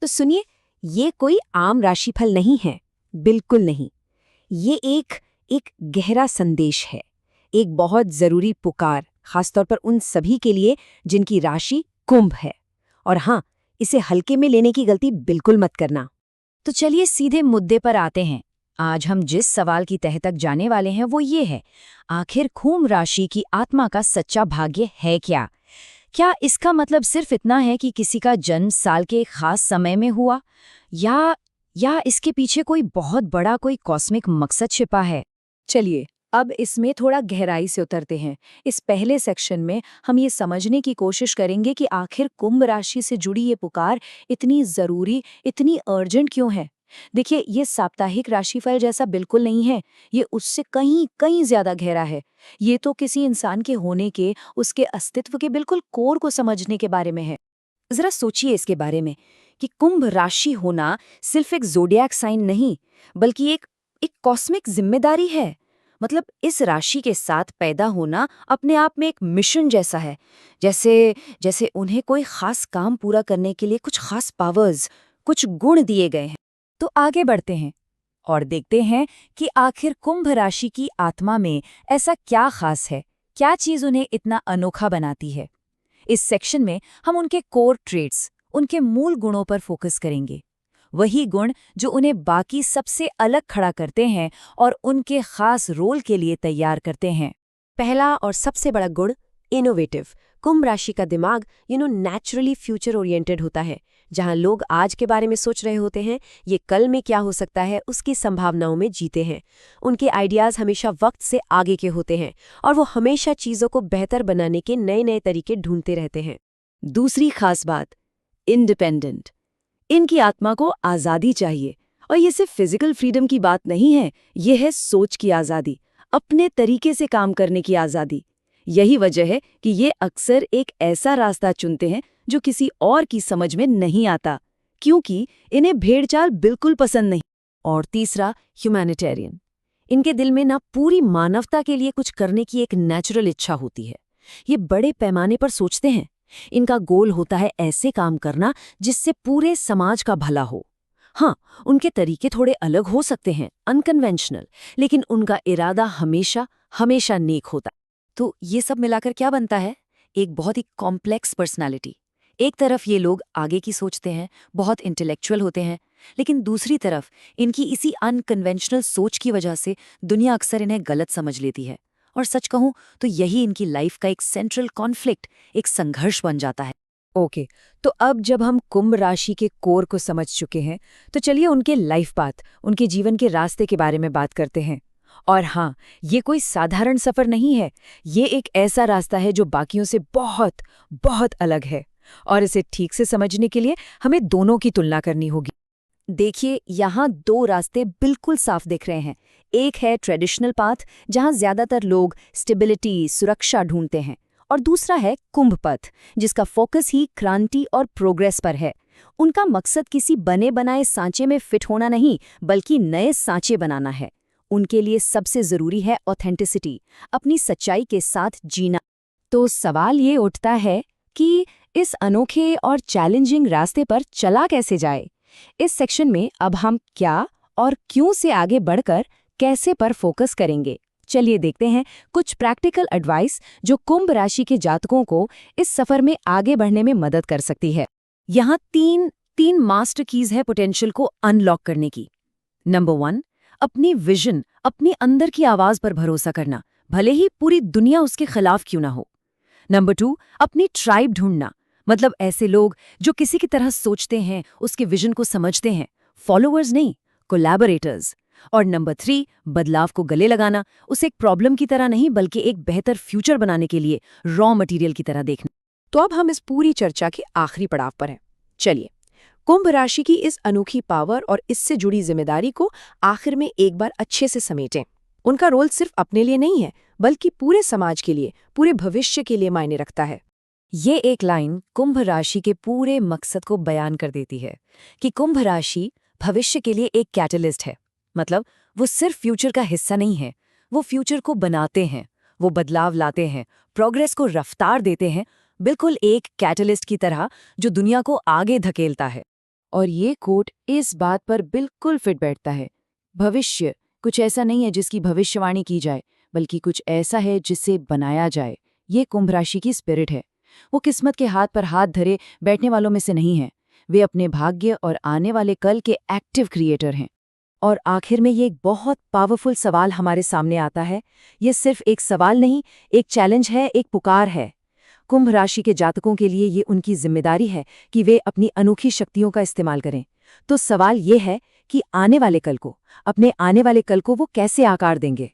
तो सुनिए, ये कोई आम राशिफल नहीं है, बिल्कुल नहीं। ये एक गहरा संदेश है, एक बहुत जरूरी पुकार, खासतौर पर उन सभी के लिए जिनकी राशि कुंभ है। और हाँ, इसे हल्के में लेने की गलती बिल्कुल मत करना। तो चलिए सीधे मुद्दे पर आते हैं। आज हम जिस सवाल की तह तक जाने वाले हैं वो ये है, आखिर कुंभ राशि की आत्मा का सच्चा भाग्य है क्या? क्या इसका मतलब सिर्फ इतना है कि किसी का जन्म साल के एक खास समय में हुआ, या इसके पीछे कोई बहुत बड़ा कोई कॉस्मिक मकसद छिपा है? चलिए, अब इसमें थोड़ा गहराई से उतरते हैं। इस पहले सेक्शन में हम ये समझने की कोशिश करेंगे कि आखिर कुंभ राशि से जुड़ी ये पुकार इतनी जरूरी, इतनी अर्जेंट क्यों है। देखिए, ये साप्ताहिक राशिफल जैसा बिल्कुल नहीं है, ये उससे कहीं कहीं ज्यादा गहरा है। ये तो किसी इंसान के होने के, उसके अस्तित्व के बिल्कुल कोर को समझने के बारे में है। जरा सोचिए इसके बारे में कि कुंभ राशि होना सिर्फ एक ज़ोडिएक साइन नहीं, बल्कि एक कॉस्मिक जिम्मेदारी है। मतलब इस राशि के साथ पैदा होना अपने आप में एक मिशन जैसा है। जैसे जैसे उन्हें कोई खास काम पूरा करने के लिए कुछ खास पावर्स, कुछ गुण दिए गए हैं। तो आगे बढ़ते हैं और देखते हैं कि आखिर कुंभ राशि की आत्मा में ऐसा क्या खास है, क्या चीज उन्हें इतना अनोखा बनाती है। इस सेक्शन में हम उनके कोर ट्रेट्स, उनके मूल गुणों पर फोकस करेंगे। वही गुण जो उन्हें बाकी सबसे अलग खड़ा करते हैं और उनके खास रोल के लिए तैयार करते हैं। पहला और सबसे बड़ा गुण, इनोवेटिव। कुंभ राशि का दिमाग नेचुरली फ्यूचर ओरिएंटेड होता है। जहां लोग आज के बारे में सोच रहे होते हैं, ये कल में क्या हो सकता है उसकी संभावनाओं में जीते हैं। उनके आइडियाज हमेशा वक्त से आगे के होते हैं और वो हमेशा चीजों को बेहतर बनाने के नए नए तरीके ढूंढते रहते हैं। दूसरी खास बात, इंडिपेंडेंट। इनकी आत्मा को आज़ादी चाहिए, और ये सिर्फ फिजिकल फ्रीडम की बात नहीं है, ये है सोच की आज़ादी, अपने तरीके से काम करने की आज़ादी। यही वजह है कि ये अक्सर एक ऐसा रास्ता चुनते हैं जो किसी और की समझ में नहीं आता, क्योंकि इन्हें भेड़चाल बिल्कुल पसंद नहीं। और तीसरा, ह्यूमैनिटेरियन। इनके दिल में ना पूरी मानवता के लिए कुछ करने की एक नेचुरल इच्छा होती है। ये बड़े पैमाने पर सोचते हैं। इनका गोल होता है ऐसे काम करना जिससे पूरे समाज का भला हो। हाँ, उनके तरीके थोड़े अलग हो सकते हैं, अनकन्वेंशनल, लेकिन उनका इरादा हमेशा हमेशा नेक होता है। तो ये सब मिलाकर क्या बनता है? एक बहुत ही कॉम्प्लेक्स पर्सनालिटी। एक तरफ ये लोग आगे की सोचते हैं, बहुत इंटेलेक्चुअल होते हैं, लेकिन दूसरी तरफ इनकी इसी अनकन्वेंशनल सोच की वजह से दुनिया अक्सर इन्हें गलत समझ लेती है। और सच कहूं तो यही इनकी लाइफ का एक सेंट्रल कॉन्फ्लिक्ट, एक संघर्ष बन जाता है। ओके, तो अब जब हम कुंभ राशि के कोर को समझ चुके हैं, तो चलिए उनके लाइफ पाथ, उनके जीवन के रास्ते के बारे में बात करते हैं। और हाँ, ये कोई साधारण सफर नहीं है, ये एक ऐसा रास्ता है जो बाकियों से बहुत बहुत अलग है। और इसे ठीक से समझने के लिए हमें दोनों की तुलना करनी होगी। देखिए, यहाँ दो रास्ते बिल्कुल साफ दिख रहे हैं। एक है ट्रेडिशनल पाथ, जहाँ ज्यादातर लोग स्टेबिलिटी, सुरक्षा ढूंढते हैं, और दूसरा है कुंभ पथ, जिसका फोकस ही क्रांति और प्रोग्रेस पर है। उनका मकसद किसी बने बनाए सांचे में फिट होना नहीं, बल्कि नए सांचे बनाना है। उनके लिए सबसे जरूरी है ऑथेंटिसिटी, अपनी सच्चाई के साथ जीना। तो सवाल ये उठता है कि इस अनोखे और चैलेंजिंग रास्ते पर चला कैसे जाए। इस सेक्शन में अब हम क्या और क्यों से आगे बढ़कर कैसे पर फोकस करेंगे। चलिए देखते हैं कुछ प्रैक्टिकल एडवाइस जो कुंभ राशि के जातकों को इस सफर में आगे बढ़ने में मदद कर सकती है। यहाँ तीन मास्टर कीज है पोटेंशियल को अनलॉक करने की। नंबर 1, अपनी विजन, अपनी अंदर की आवाज पर भरोसा करना, भले ही पूरी दुनिया उसके खिलाफ क्यों ना हो। नंबर 2, अपनी ट्राइब ढूंढना, मतलब ऐसे लोग जो किसी की तरह सोचते हैं, उसके विजन को समझते हैं, फॉलोअर्स नहीं, कोलैबोरेटर्स। और नंबर 3, बदलाव को गले लगाना, उसे एक प्रॉब्लम की तरह नहीं बल्कि एक बेहतर फ्यूचर बनाने के लिए रॉ मटेरियल की तरह देखना। तो अब हम इस पूरी चर्चा के आखिरी पड़ाव पर हैं। चलिए, कुंभ राशि की इस अनोखी पावर और इससे जुड़ी जिम्मेदारी को आखिर में एक बार अच्छे से समेटें। उनका रोल सिर्फ अपने लिए नहीं है, बल्कि पूरे समाज के लिए, पूरे भविष्य के लिए मायने रखता है। ये एक लाइन कुंभ राशि के पूरे मकसद को बयान कर देती है कि कुंभ राशि भविष्य के लिए एक कैटलिस्ट है। मतलब वो सिर्फ फ्यूचर का हिस्सा नहीं है, वो फ्यूचर को बनाते हैं, वो बदलाव लाते हैं, प्रोग्रेस को रफ्तार देते हैं, बिल्कुल एक कैटलिस्ट की तरह जो दुनिया को आगे धकेलता है। और ये कोट इस बात पर बिल्कुल फिट बैठता है। भविष्य कुछ ऐसा नहीं है जिसकी भविष्यवाणी की जाए, बल्कि कुछ ऐसा है जिसे बनाया जाए। ये कुंभ राशि की स्पिरिट है। वो किस्मत के हाथ पर हाथ धरे बैठने वालों में से नहीं है। वे अपने भाग्य और आने वाले कल के एक्टिव क्रिएटर हैं। और आखिर में ये एक बहुत पावरफुल सवाल हमारे सामने आता है। ये सिर्फ एक सवाल नहीं, एक चैलेंज है, एक पुकार है। कुंभ राशि के जातकों के लिए ये उनकी जिम्मेदारी है कि वे अपनी अनोखी शक्तियों का इस्तेमाल करें। तो सवाल ये है कि अपने आने वाले कल को वो कैसे आकार देंगे।